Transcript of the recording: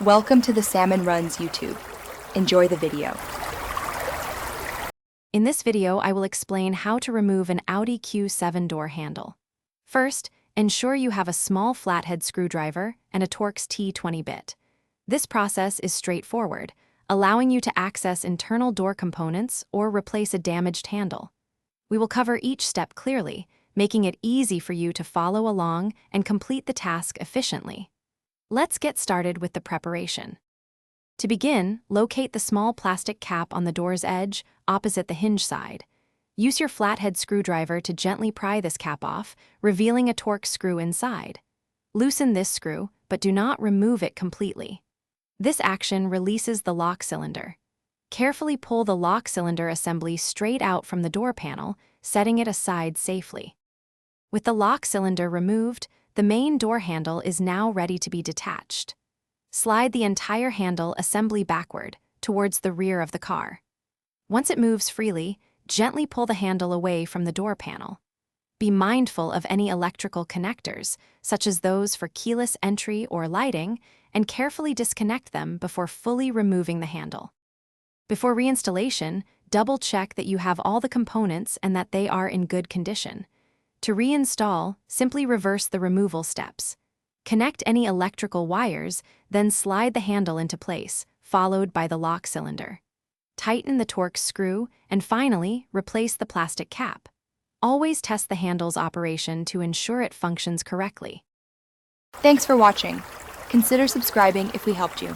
Welcome to the Salmon Runs YouTube. Enjoy the video. In this video, I will explain how to remove an Audi Q7 door handle. First, ensure you have a small flathead screwdriver and a Torx T20 bit. This process is straightforward, allowing you to access internal door components or replace a damaged handle. We will cover each step clearly, making it easy for you to follow along and complete the task efficiently. Let's get started with the preparation. To begin, locate the small plastic cap on the door's edge, opposite the hinge side. Use your flathead screwdriver to gently pry this cap off, revealing a Torx screw inside. Loosen this screw, but do not remove it completely. This action releases the lock cylinder. Carefully pull the lock cylinder assembly straight out from the door panel, setting it aside safely. With the lock cylinder removed, the main door handle is now ready to be detached. Slide the entire handle assembly backward, towards the rear of the car. Once it moves freely, gently pull the handle away from the door panel. Be mindful of any electrical connectors, such as those for keyless entry or lighting, and carefully disconnect them before fully removing the handle. Before reinstallation, double-check that you have all the components and that they are in good condition. To reinstall, simply reverse the removal steps. Connect any electrical wires, then slide the handle into place, followed by the lock cylinder. Tighten the Torx screw, and finally, replace the plastic cap. Always test the handle's operation to ensure it functions correctly. Thanks for watching. Consider subscribing if we helped you.